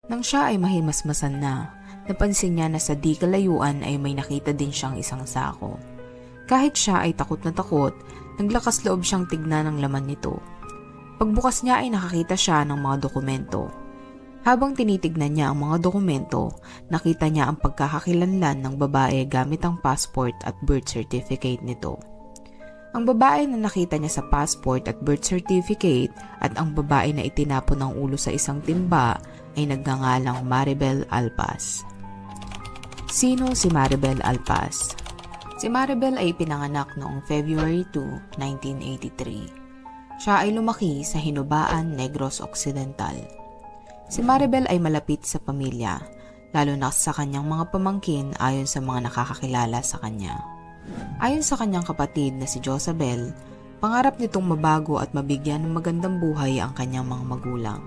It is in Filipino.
Nang siya ay mahimasmasan na, napansin niya na sa di kalayuan ay may nakita din siyang isang sako. Kahit siya ay takot na takot, naglakas loob siyang tignan ang laman nito. Pagbukas niya ay nakakita siya ng mga dokumento. Habang tinitignan niya ang mga dokumento, nakita niya ang pagkakakilanlan ng babae gamit ang passport at birth certificate nito. Ang babae na nakita niya sa passport at birth certificate at ang babae na itinapon ng ulo sa isang timba ay nagngangalang Maribel Alpaz. Sino si Maribel Alpaz? Si Maribel ay pinanganak noong February 2, 1983. Siya ay lumaki sa Hinubaan, Negros Occidental. Si Maribel ay malapit sa pamilya, lalo na sa kanyang mga pamangkin ayon sa mga nakakakilala sa kanya. Ayon sa kanyang kapatid na si Josabel, pangarap nitong mabago at mabigyan ng magandang buhay ang kanyang mga magulang.